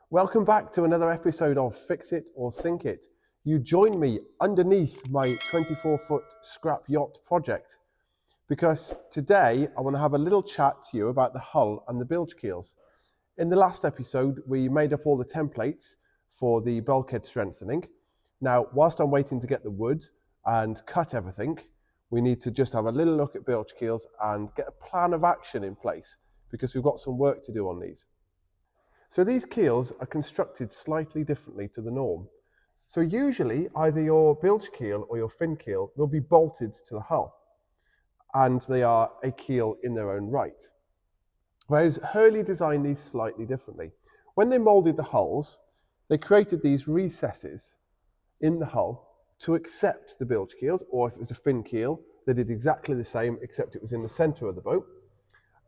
Welcome back to another episode of Fix It or Sink It. You join me underneath my 24-foot scrap yacht project because today I want to have a little chat to you about the hull and the bilge keels. In the last episode, we made up all the templates for the bulkhead strengthening. Now, whilst I'm waiting to get the wood and cut everything, we need to just have a little look at bilge keels and get a plan of action in place because we've got some work to do on these. So these keels are constructed slightly differently to the norm. So usually either your bilge keel or your fin keel will be bolted to the hull and they are a keel in their own right. Whereas Hurley designed these slightly differently. When they molded the hulls, they created these recesses in the hull to accept the bilge keels, or if it was a fin keel, they did exactly the same except it was in the center of the boat.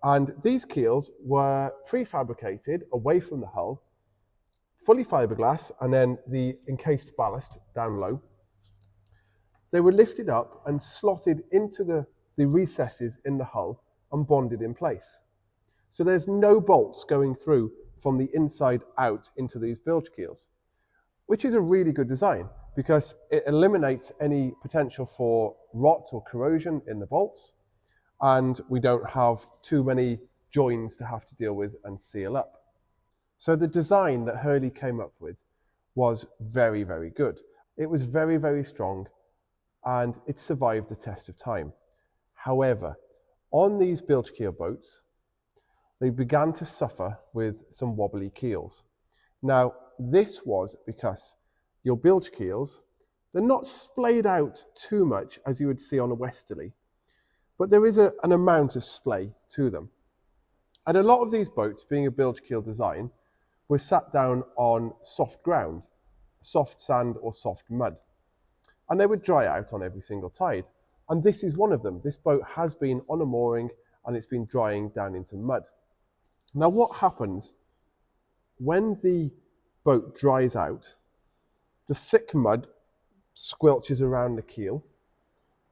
And these keels were prefabricated away from the hull, fully fiberglass, and then the encased ballast down low. They were lifted up and slotted into the recesses in the hull and bonded in place. So there's no bolts going through from the inside out into these bilge keels, which is a really good design because it eliminates any potential for rot or corrosion in the bolts, and we don't have too many joins to have to deal with and seal up. So the design that Hurley came up with was very, very good. It was very, very strong and it survived the test of time. However, on these bilge keel boats, they began to suffer with some wobbly keels. Now, this was because your bilge keels, they're not splayed out too much as you would see on a westerly, but there is an amount of splay to them. And a lot of these boats, being a bilge keel design, were sat down on soft ground, soft sand or soft mud. And they would dry out on every single tide. And this is one of them. This boat has been on a mooring and it's been drying down into mud. Now what happens when the boat dries out, the thick mud squelches around the keel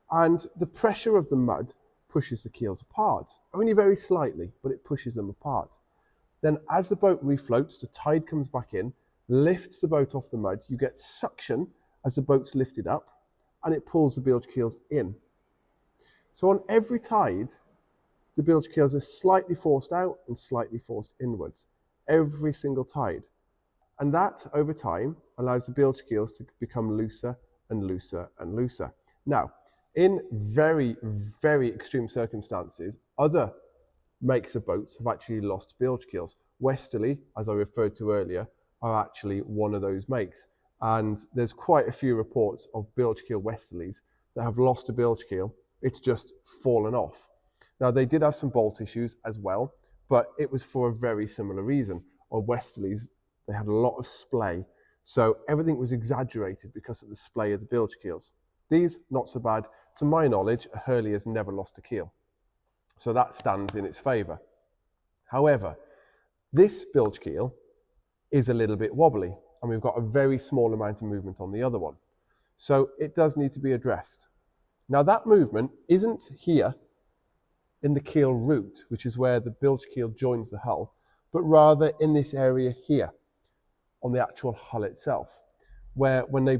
and the pressure of the mud pushes the keels apart, only very slightly, but it pushes them apart. Then as the boat refloats, the tide comes back in, lifts the boat off the mud, you get suction as the boat's lifted up and it pulls the bilge keels in. So on every tide, the bilge keels are slightly forced out and slightly forced inwards, every single tide. And that, over time, allows the bilge keels to become looser and looser and looser. Now, in very, very extreme circumstances, other makes of boats have actually lost bilge keels. Westerly, as I referred to earlier, are actually one of those makes. And there's quite a few reports of bilge keel westerlies that have lost a bilge keel. It's just fallen off. Now, they did have some bolt issues as well, but it was for a very similar reason. On westerlies, they had a lot of splay, so everything was exaggerated because of the splay of the bilge keels. These, not so bad. To my knowledge, a Hurley has never lost a keel, so that stands in its favour. However, this bilge keel is a little bit wobbly, and we've got a very small amount of movement on the other one, so it does need to be addressed. Now, that movement isn't here in the keel root, which is where the bilge keel joins the hull, but rather in this area here on the actual hull itself, where when they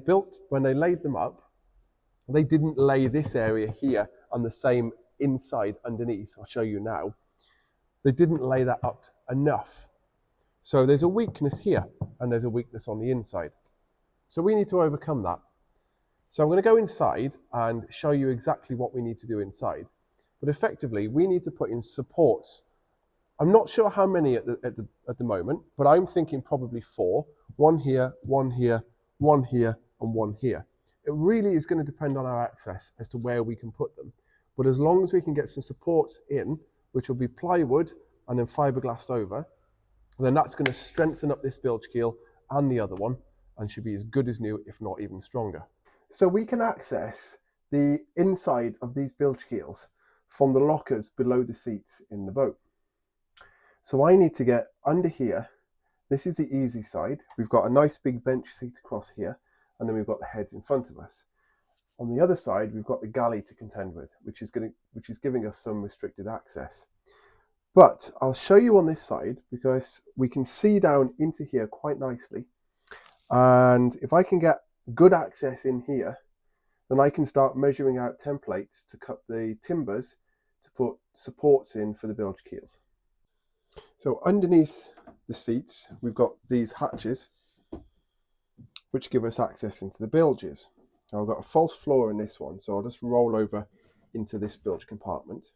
laid them up, they didn't lay this area here on the same inside underneath. I'll show you now. They didn't lay that up enough. So there's a weakness here and there's a weakness on the inside. So we need to overcome that. So I'm going to go inside and show you exactly what we need to do inside. But effectively, we need to put in supports. I'm not sure how many at the moment, but I'm thinking probably 4. One here, one here, one here, and one here. It really is going to depend on our access as to where we can put them. But as long as we can get some supports in, which will be plywood and then fiberglassed over, then that's going to strengthen up this bilge keel and the other one and should be as good as new, if not even stronger. So we can access the inside of these bilge keels from the lockers below the seats in the boat. So I need to get under here. This is the easy side. We've got a nice big bench seat across here, and then we've got the heads in front of us. On the other side, we've got the galley to contend with, which is giving us some restricted access. But I'll show you on this side because we can see down into here quite nicely. And if I can get good access in here, then I can start measuring out templates to cut the timbers to put supports in for the bilge keels. So underneath the seats, we've got these hatches which give us access into the bilges. Now I've got a false floor in this one, so I'll just roll over into this bilge compartment.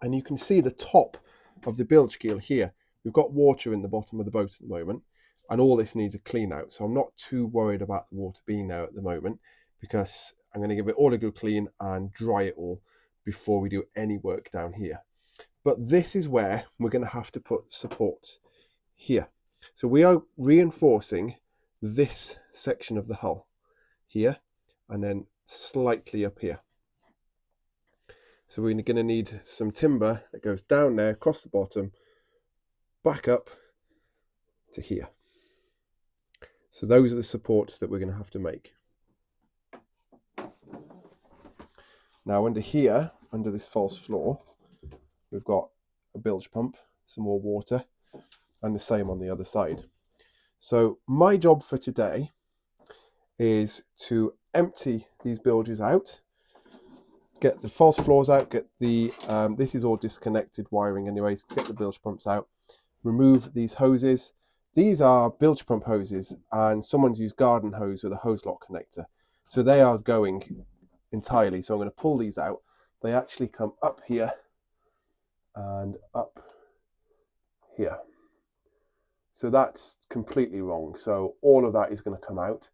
And you can see the top of the bilge keel here. We've got water in the bottom of the boat at the moment, and all this needs a clean out. So I'm not too worried about the water being there at the moment because I'm going to give it all a good clean and dry it all before we do any work down here. But this is where we're going to have to put supports here. So we are reinforcing this section of the hull here and then slightly up here. So we're going to need some timber that goes down there, across the bottom, back up to here. So those are the supports that we're going to have to make. Now under here, under this false floor, we've got a bilge pump, some more water, and the same on the other side. So my job for today is to empty these bilges out, get the false floors out, get the, this is all disconnected wiring anyways, get the bilge pumps out, remove these hoses. These are bilge pump hoses and someone's used garden hose with a hose lock connector. So they are going entirely. So I'm going to pull these out. They actually come up here and up here. So that's completely wrong. So all of that is going to come out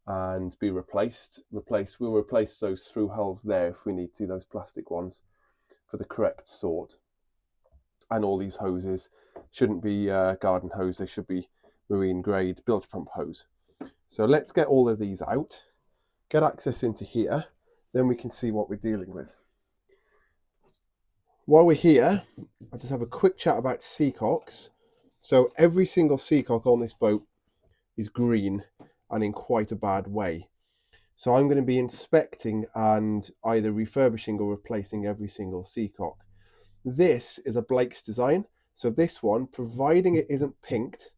and be replaced. We'll replace those through hulls there if we need to, those plastic ones, for the correct sort. And all these hoses shouldn't be garden hose, they should be marine grade bilge pump hose. So let's get all of these out, get access into here, then we can see what we're dealing with. While we're here, I'll just have a quick chat about seacocks. So every single seacock on this boat is green and in quite a bad way. So I'm going to be inspecting and either refurbishing or replacing every single seacock. This is a Blake's design. So this one, providing it isn't pinked,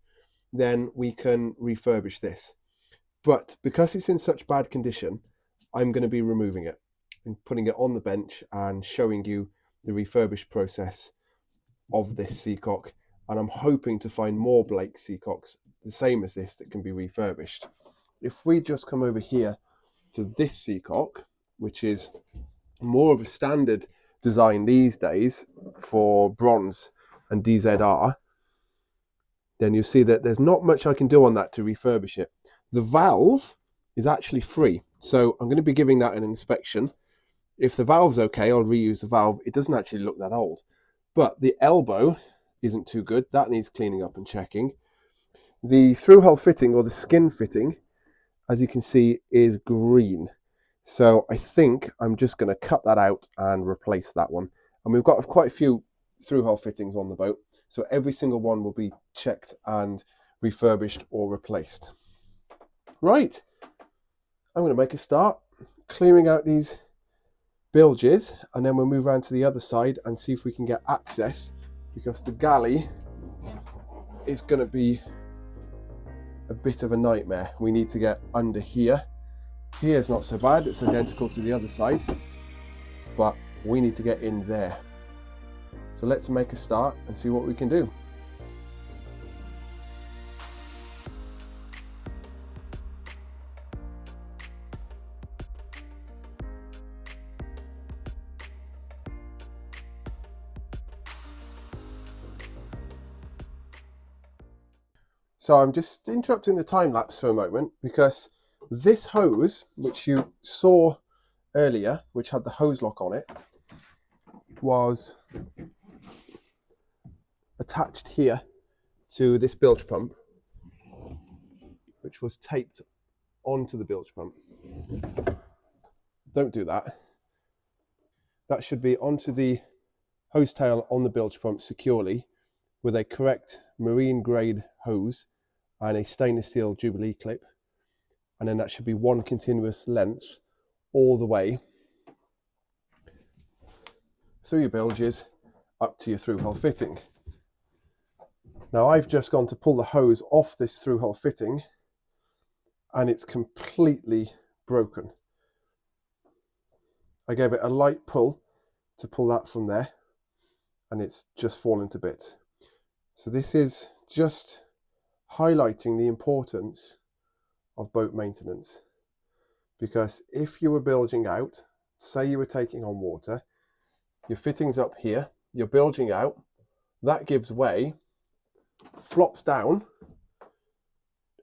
then we can refurbish this. But because it's in such bad condition, I'm going to be removing it and putting it on the bench and showing you the refurbished process of this seacock. And I'm hoping to find more Blake seacocks, the same as this, that can be refurbished. If we just come over here to this seacock, which is more of a standard design these days for bronze and DZR, then you see that there's not much I can do on that to refurbish it. The valve is actually free, so I'm going to be giving that an inspection. If the valve's okay, I'll reuse the valve. It doesn't actually look that old, but the elbow isn't too good. That needs cleaning up and checking. The through hull fitting, or the skin fitting, as you can see, is green. So I think I'm just going to cut that out and replace that one. And we've got quite a few through hull fittings on the boat, so every single one will be checked and refurbished or replaced. Right, I'm going to make a start clearing out these bilges, and then we'll move around to the other side and see if we can get access, because the galley is going to be a bit of a nightmare. We need to get under here. Here's not so bad, it's identical to the other side, but we need to get in there. So let's make a start and see what we can do. So I'm just interrupting the time lapse for a moment because this hose, which you saw earlier, which had the hose lock on it, was attached here to this bilge pump, which was taped onto the bilge pump. Don't do that. That should be onto the hose tail on the bilge pump securely with a correct marine grade hose and a stainless steel WOBBLY clip, and then that should be one continuous length all the way through your bilges up to your through-hull fitting. Now I've just gone to pull the hose off this through-hull fitting and it's completely broken. I gave it a light pull to pull that from there and it's just fallen to bits. So this is just highlighting the importance of boat maintenance, because if you were bilging out, say you were taking on water, your fitting's up here, you're bilging out, that gives way, flops down,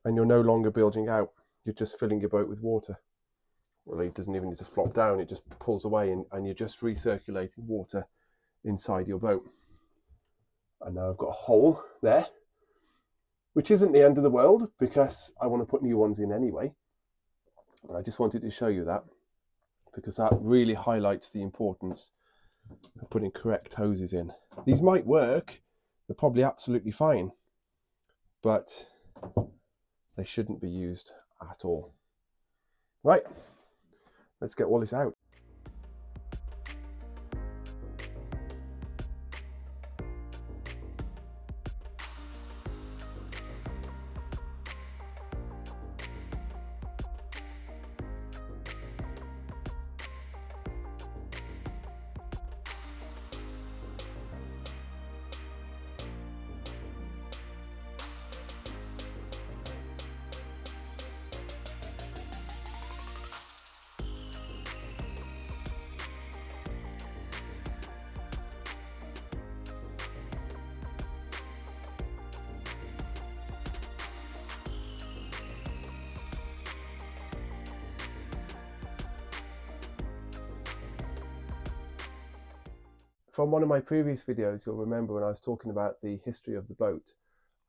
and you're no longer bilging out, you're just filling your boat with water. Well, it doesn't even need to flop down, it just pulls away and you're just recirculating water inside your boat. And now I've got a hole there, which isn't the end of the world because I want to put new ones in anyway. But I just wanted to show you that because that really highlights the importance of putting correct hoses in. These might work, they're probably absolutely fine, but they shouldn't be used at all. Right, let's get all this out. From one of my previous videos, you'll remember when I was talking about the history of the boat,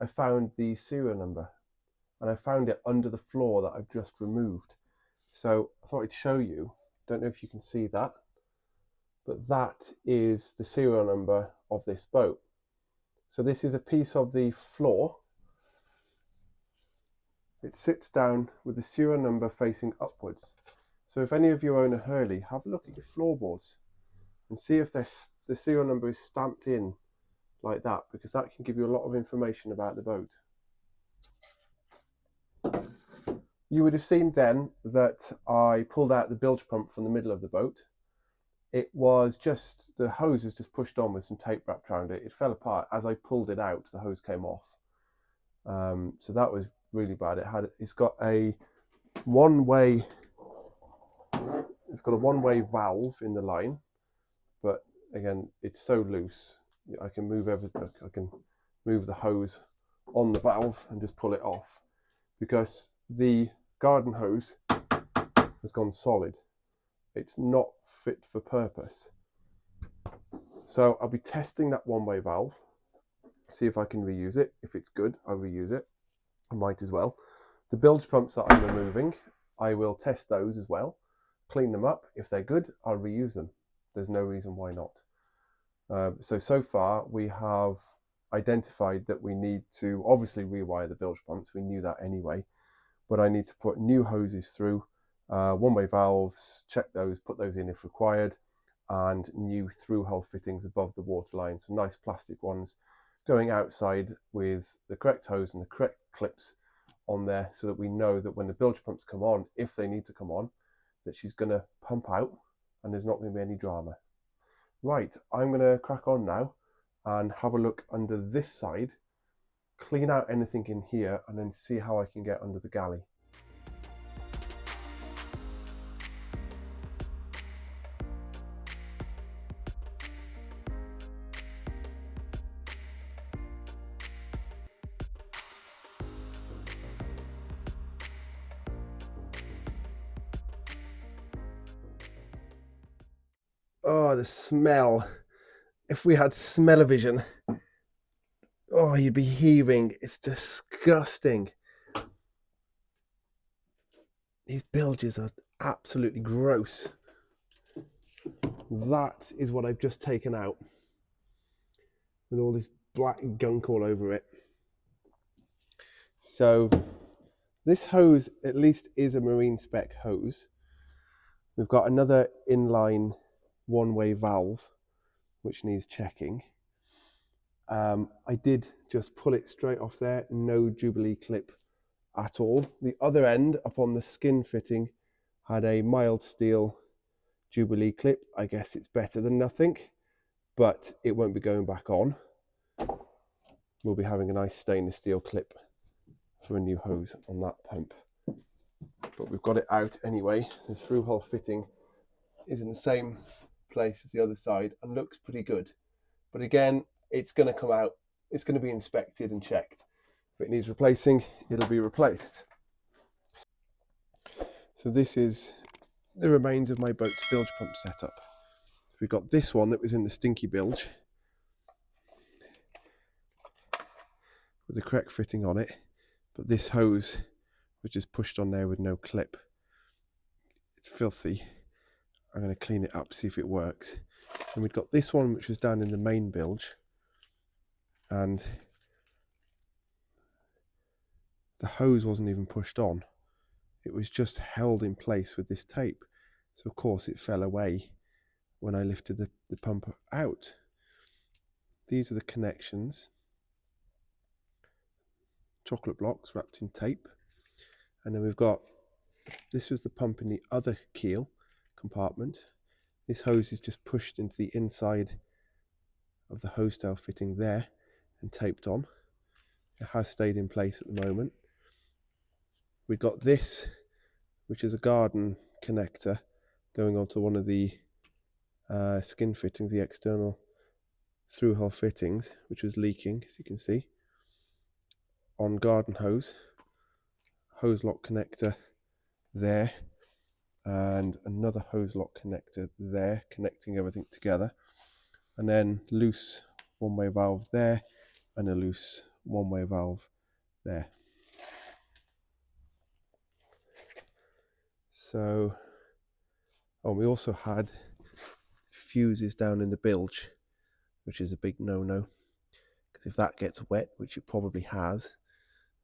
I found the serial number and I found it under the floor that I've just removed. So I thought I'd show you, don't know if you can see that, but that is the serial number of this boat. So this is a piece of the floor. It sits down with the serial number facing upwards. So if any of you own a Hurley, have a look at your floorboards and see if the serial number is stamped in like that, because that can give you a lot of information about the boat. You would have seen then that I pulled out the bilge pump from the middle of the boat. It was just, the hose was just pushed on with some tape wrapped around it. It fell apart. As I pulled it out, the hose came off. So that was really bad. It's got a one-way valve in the line, but again, it's so loose. I can move everything. I can move the hose on the valve and just pull it off, because the garden hose has gone solid. It's not fit for purpose. So I'll be testing that one-way valve, see if I can reuse it. If it's good, I'll reuse it. I might as well. The bilge pumps that I'm removing, I will test those as well, clean them up. If they're good, I'll reuse them. There's no reason why not. So far we have identified that we need to obviously rewire the bilge pumps. We knew that anyway, but I need to put new hoses through, one-way valves, check those, put those in if required, and new through-hull fittings above the waterline, some nice plastic ones going outside with the correct hose and the correct clips on there, so that we know that when the bilge pumps come on, if they need to come on, that she's going to pump out and there's not going to be any drama. Right, I'm going to crack on now and have a look under this side, clean out anything in here, and then see how I can get under the galley. Oh, the smell. If we had smell-o-vision, oh, you'd be heaving. It's disgusting. These bilges are absolutely gross. That is what I've just taken out, with all this black gunk all over it. So this hose at least is a marine spec hose. We've got another inline one-way valve which needs checking. I did just pull it straight off there, no Jubilee clip at all. The other end up on the skin fitting had a mild steel Jubilee clip. I guess it's better than nothing, but it won't be going back on. We'll be having a nice stainless steel clip for a new hose on that pump. But we've got it out anyway. The through hull fitting is in the same place as the other side and looks pretty good. But again, it's going to come out, it's going to be inspected and checked. If it needs replacing, it'll be replaced. So this is the remains of my boat's bilge pump setup. So we've got this one that was in the stinky bilge with the correct fitting on it, but this hose was just pushed on there with no clip. It's filthy. I'm going to clean it up, see if it works. And we've got this one which was down in the main bilge, and the hose wasn't even pushed on. It was just held in place with this tape. So of course it fell away when I lifted the pump out. These are the connections. Chocolate blocks wrapped in tape. And then we've got, this was the pump in the other keel compartment. This hose is just pushed into the inside of the hose tail fitting there and taped on. It has stayed in place at the moment. We've got this, which is a garden connector going onto one of the skin fittings, the external through hull fittings, which was leaking, as you can see, on garden hose lock connector there, and another hose lock connector there, connecting everything together, and then loose one-way valve there and a loose one-way valve there. So, oh, we also had fuses down in the bilge, which is a big no-no, because if that gets wet, which it probably has,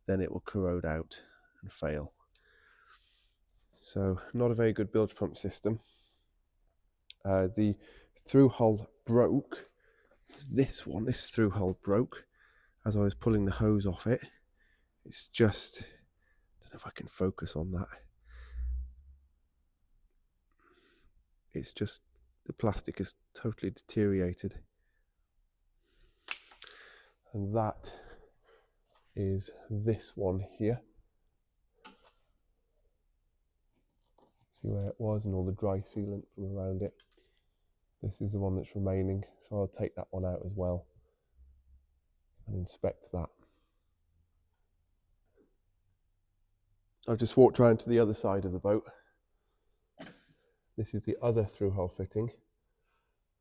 then it will corrode out and fail. So not a very good bilge pump system. The through hull broke. This through hull broke as I was pulling the hose off it. It's just, I don't know if I can focus on that. It's just, the plastic is totally deteriorated. And that is this one here. See where it was and all the dry sealant from around it. This is the one that's remaining, so I'll take that one out as well and inspect that. I've just walked around to the other side of the boat. This is the other through hull fitting.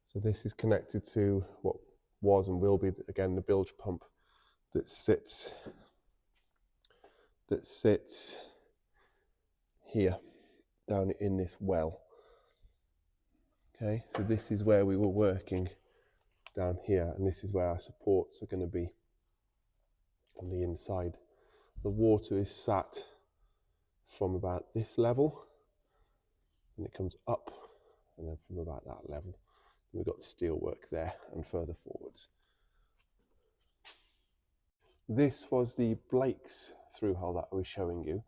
So this is connected to what was and will be, again, the bilge pump that sits here, down in this well. Okay, so this is where we were working, down here, and this is where our supports are going to be on the inside. The water is sat from about this level, and it comes up, and then from about that level. We've got the steel work there and further forwards. This was the Blake's through hull that I was showing you,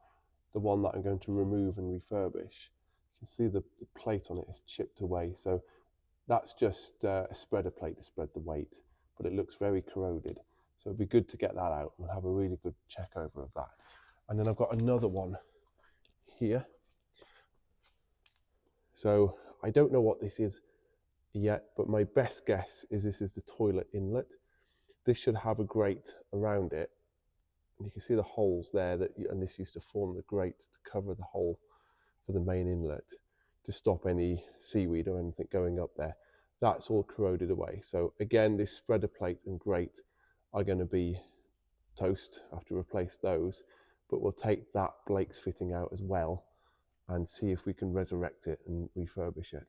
the one that I'm going to remove and refurbish. You can see the plate on it is chipped away, so that's just a spreader plate to spread the weight, but it looks very corroded. So it'd be good to get that out and have a really good check over of that. And then I've got another one here. So I don't know what this is yet, but my best guess is this is the toilet inlet. This should have a grate around it, and you can see the holes there, and this used to form the grate to cover the hole for the main inlet to stop any seaweed or anything going up there. That's all corroded away. So again, this spreader plate and grate are going to be toast. I have to replace those, but we'll take that Blake's fitting out as well and see if we can resurrect it and refurbish it.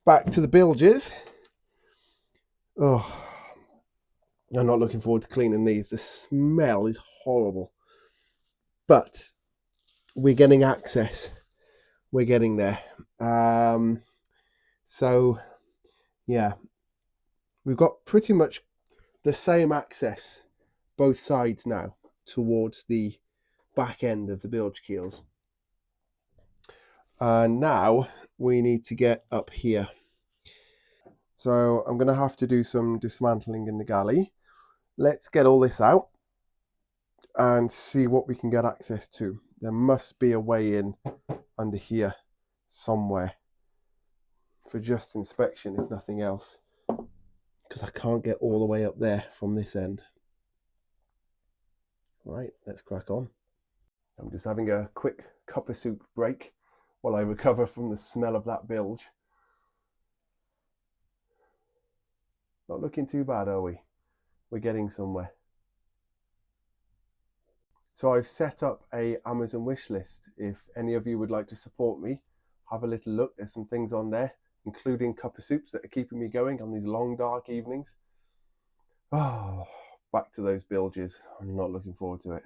Back to the bilges. Oh, I'm not looking forward to cleaning these. The smell is horrible, but we're getting access. We're getting there. So yeah, we've got pretty much the same access both sides now towards the back end of the bilge keels. And now we need to get up here. So I'm going to have to do some dismantling in the galley. Let's get all this out and see what we can get access to. There must be a way in under here somewhere for just inspection, if nothing else, because I can't get all the way up there from this end. Right, let's crack on. I'm just having a quick cup of soup break while I recover from the smell of that bilge. Not looking too bad, are we? We're getting somewhere. So I've set up a Amazon wish list. If any of you would like to support me, have a little look. There's some things on there, including cup of soups that are keeping me going on these long dark evenings. Oh, back to those bilges. I'm not looking forward to it.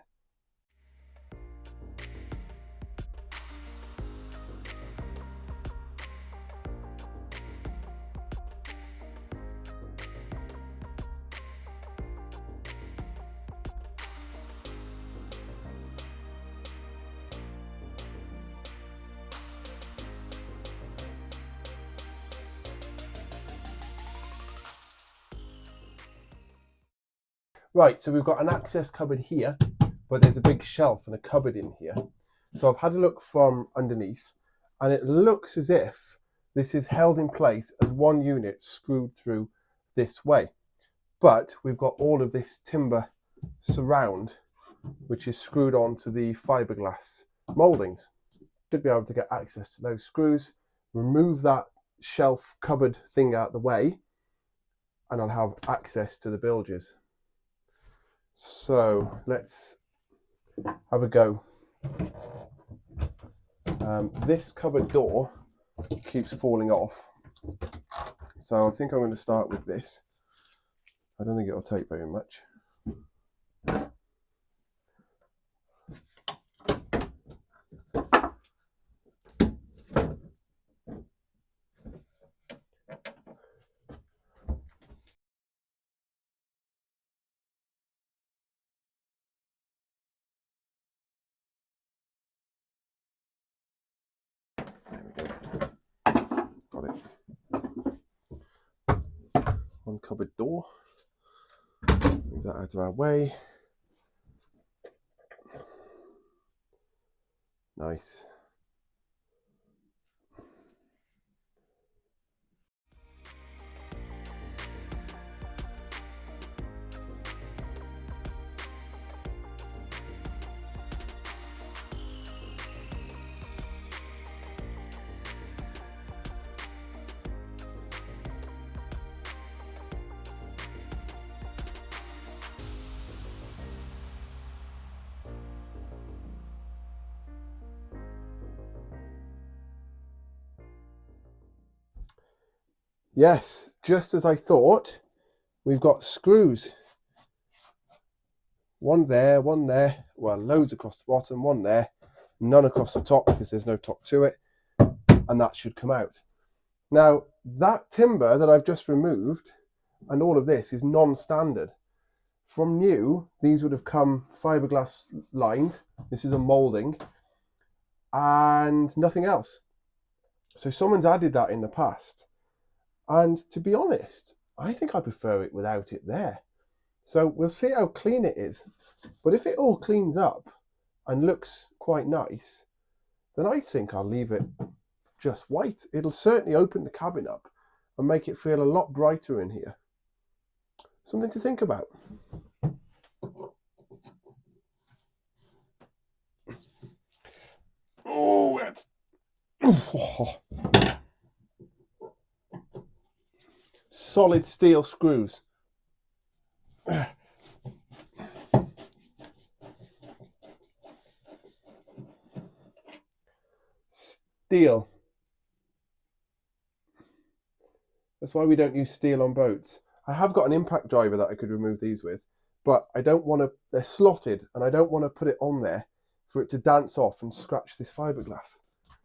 Right, so we've got an access cupboard here, but there's a big shelf and a cupboard in here. So I've had a look from underneath, and it looks as if this is held in place as one unit screwed through this way. But we've got all of this timber surround, which is screwed onto the fiberglass mouldings. Should be able to get access to those screws, remove that shelf cupboard thing out of the way, and I'll have access to the bilges. So let's have a go. This cupboard door keeps falling off, so I think I'm going to start with this. I don't think it'll take very much. There we go. Got it. One cupboard door. Move that out of our way. Nice. Yes, just as I thought, we've got screws. One there, well, loads across the bottom, one there, none across the top because there's no top to it, and that should come out. Now, that timber that I've just removed and all of this is non-standard. From new, these would have come fiberglass lined. This is a moulding and nothing else. So someone's added that in the past. And to be honest, I think I prefer it without it there. So we'll see how clean it is. But if it all cleans up and looks quite nice, then I think I'll leave it just white. It'll certainly open the cabin up and make it feel a lot brighter in here. Something to think about. Oh, that's... Solid steel screws. Steel. That's why we don't use steel on boats. I have got an impact driver that I could remove these with, but I don't want to, they're slotted and I don't want to put it on there for it to dance off and scratch this fiberglass.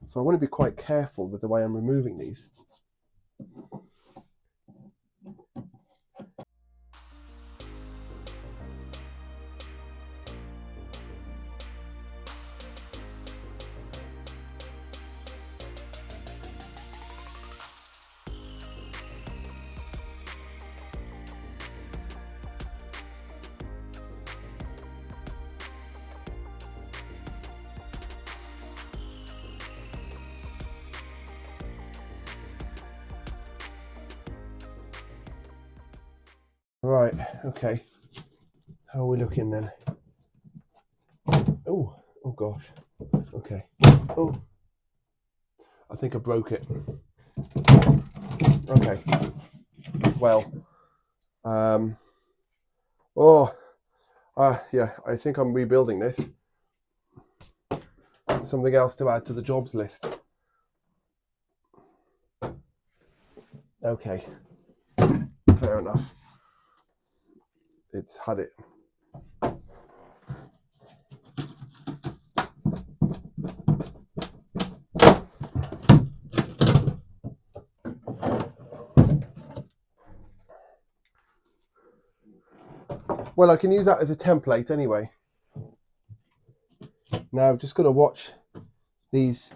So I want to be quite careful with the way I'm removing these. Right, okay. How are we looking then? Oh, oh gosh. Okay. Oh, I think I broke it. Okay. Well, yeah, I think I'm rebuilding this. Something else to add to the jobs list. Okay, fair enough. It's had it. Well, I can use that as a template anyway. Now I've just got to watch these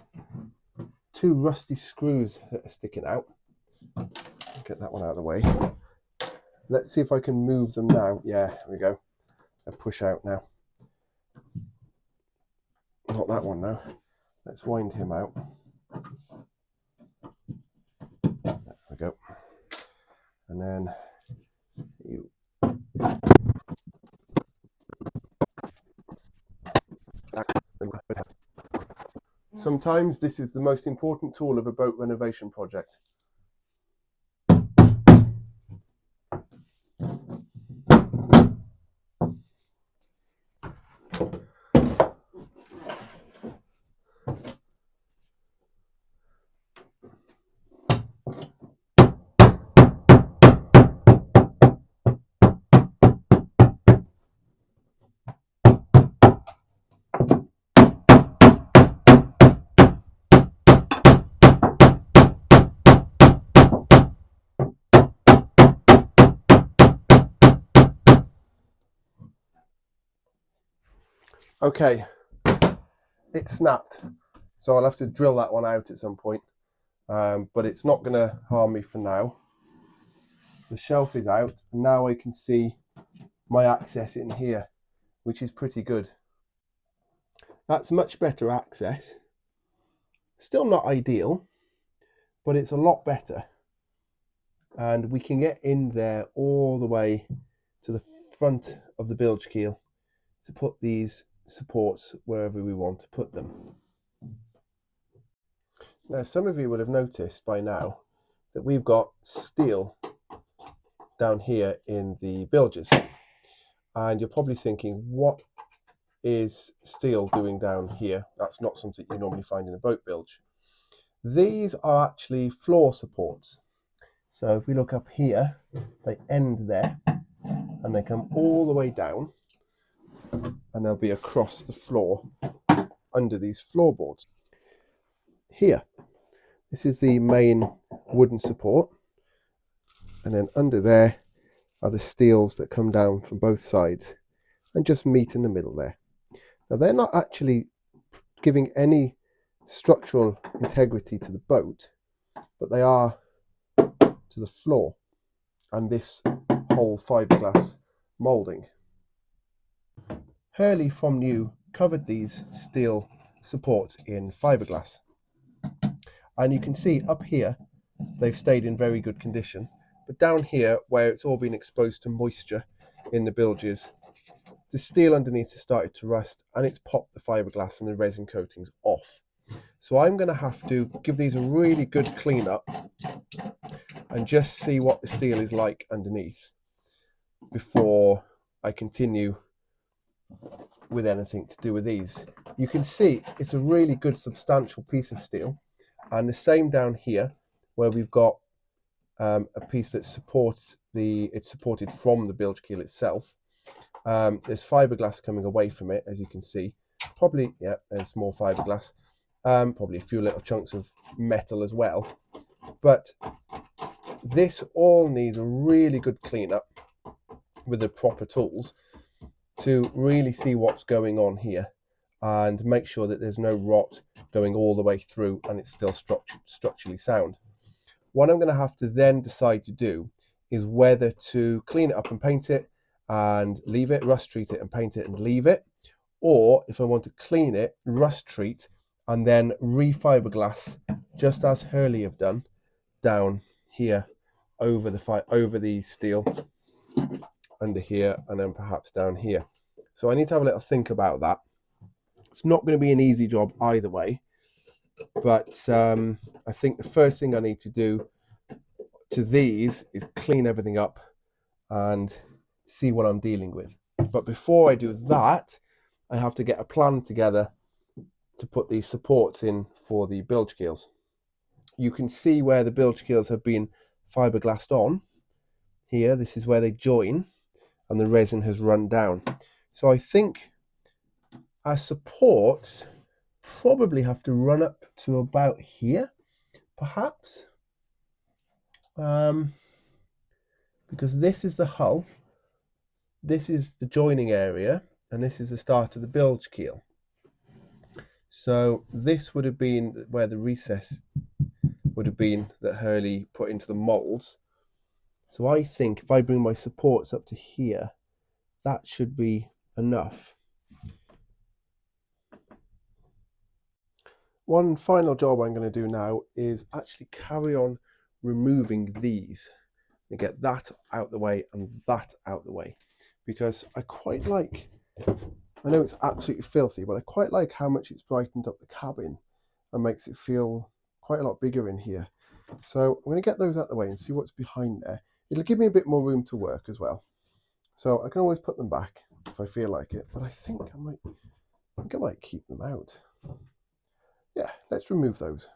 two rusty screws that are sticking out. Get that one out of the way. Let's see if I can move them now. Yeah, there we go. They push out now. Not that one though. Let's wind him out. There we go. And then you. Sometimes this is the most important tool of a boat renovation project. Okay, it snapped, so I'll have to drill that one out at some point, but it's not going to harm me for now. The shelf is out, and now I can see my access in here, which is pretty good. That's much better access. Still not ideal, but it's a lot better. And we can get in there all the way to the front of the bilge keel to put these supports wherever we want to put them. Now, some of you would have noticed by now that we've got steel down here in the bilges. And you're probably thinking, what is steel doing down here? That's not something you normally find in a boat bilge. These are actually floor supports. So if we look up here, they end there and they come all the way down and they'll be across the floor under these floorboards. Here, this is the main wooden support, and then under there are the steels that come down from both sides and just meet in the middle there. Now they're not actually giving any structural integrity to the boat, but they are to the floor and this whole fiberglass moulding. Hurley from new covered these steel supports in fiberglass, and you can see up here they've stayed in very good condition, but down here where it's all been exposed to moisture in the bilges, the steel underneath has started to rust and it's popped the fiberglass and the resin coatings off. So I'm going to have to give these a really good clean up and just see what the steel is like underneath before I continue with anything to do with these. You can see it's a really good substantial piece of steel, and the same down here where we've got a piece that supports it's supported from the bilge keel itself. There's fiberglass coming away from it, as you can see. Probably, yeah, there's more fiberglass. Probably a few little chunks of metal as well. But this all needs a really good cleanup with the proper tools to really see what's going on here and make sure that there's no rot going all the way through and it's still structurally sound. What I'm going to have to then decide to do is whether to clean it up and paint it and leave it, rust treat it and paint it and leave it, or if I want to clean it, rust treat and then re-fiberglass, just as Hurley have done down here over the steel under here, and then perhaps down here. So I need to have a little think about that. It's not going to be an easy job either way, but I think the first thing I need to do to these is clean everything up and see what I'm dealing with. But before I do that, I have to get a plan together to put these supports in for the bilge keels. You can see where the bilge keels have been fiberglassed on. Here, this is where they join, and the resin has run down. So I think our supports probably have to run up to about here, perhaps, because this is the hull, this is the joining area, and this is the start of the bilge keel. So this would have been where the recess would have been that Hurley put into the molds. So I think if I bring my supports up to here, that should be enough. One final job I'm going to do now is actually carry on removing these and get that out the way and that out the way, because I quite like, I know it's absolutely filthy, but I quite like how much it's brightened up the cabin and makes it feel quite a lot bigger in here. So I'm going to get those out the way and see what's behind there. It'll give me a bit more room to work as well. So I can always put them back if I feel like it, but I think I might keep them out. Yeah, let's remove those.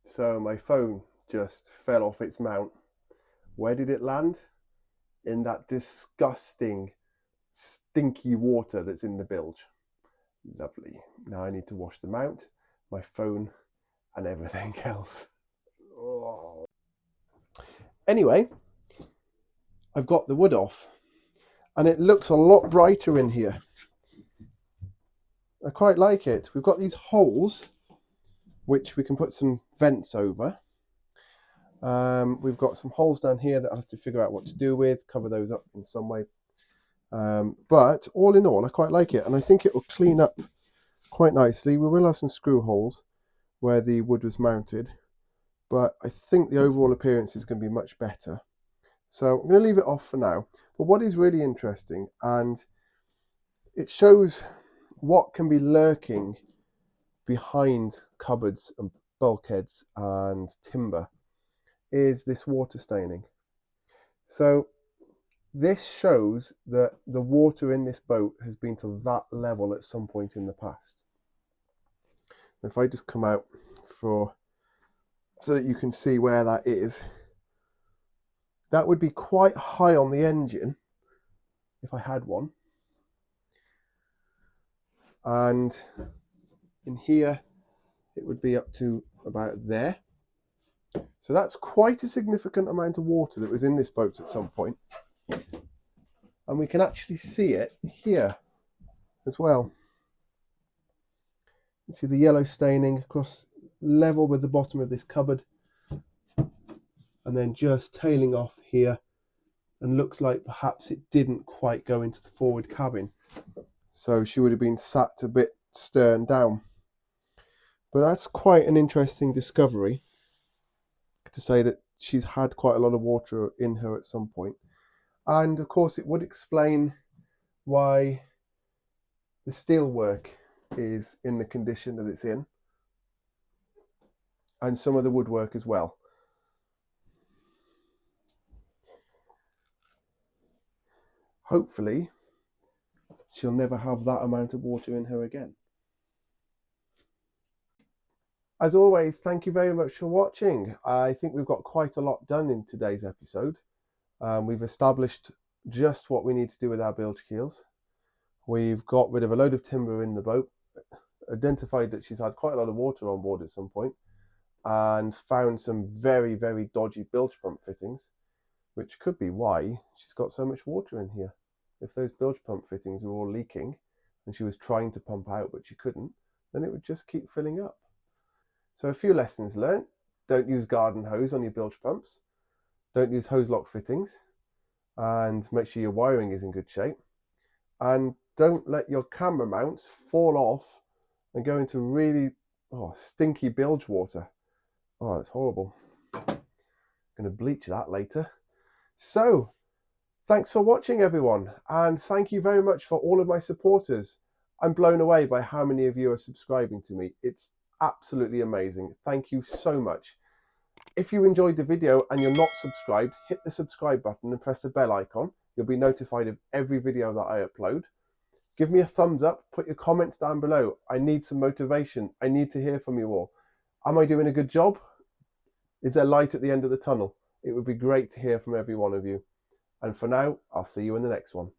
So my phone just fell off its mount. Where did it land? In that disgusting, stinky water that's in the bilge. Lovely. Now I need to wash the mount, my phone, and everything else. Oh. Anyway, I've got the wood off, and it looks a lot brighter in here. I quite like it. We've got these holes, which we can put some vents over. We've got some holes down here that I'll have to figure out what to do with, cover those up in some way. But all in all, I quite like it, and I think it will clean up quite nicely. We will have some screw holes where the wood was mounted, but I think the overall appearance is going to be much better. So I'm going to leave it off for now. But what is really interesting, and it shows what can be lurking behind cupboards and bulkheads and timber, is this water staining. So this shows that the water in this boat has been to that level at some point in the past. If I just come out so that you can see where that is, that would be quite high on the engine if I had one. And in here, it would be up to about there. So that's quite a significant amount of water that was in this boat at some point. And we can actually see it here as well. You see the yellow staining across level with the bottom of this cupboard, and then just tailing off here, and looks like perhaps it didn't quite go into the forward cabin. So she would have been sat a bit stern down. But that's quite an interesting discovery, to say that she's had quite a lot of water in her at some point. And of course it would explain why the steelwork is in the condition that it's in, and some of the woodwork as well. Hopefully she'll never have that amount of water in her again. As always, thank you very much for watching. I think we've got quite a lot done in today's episode. We've established just what we need to do with our bilge keels. We've got rid of a load of timber in the boat, identified that she's had quite a lot of water on board at some point, and found some very, very dodgy bilge pump fittings, which could be why she's got so much water in here. If those bilge pump fittings were all leaking and she was trying to pump out but she couldn't, then it would just keep filling up. So a few lessons learned. Don't use garden hose on your bilge pumps. Don't use hose lock fittings. And make sure your wiring is in good shape. And don't let your camera mounts fall off and go into really stinky bilge water. Oh, that's horrible. I'm going to bleach that later. So, thanks for watching, everyone. And thank you very much for all of my supporters. I'm blown away by how many of you are subscribing to me. It's absolutely amazing. Thank you so much. If you enjoyed the video and you're not subscribed, hit the subscribe button and press the bell icon. You'll be notified of every video that I upload. Give me a thumbs up, put your comments down below. I need some motivation. I need to hear from you all. Am I doing a good job? Is there light at the end of the tunnel? It would be great to hear from every one of you. And for now, I'll see you in the next one.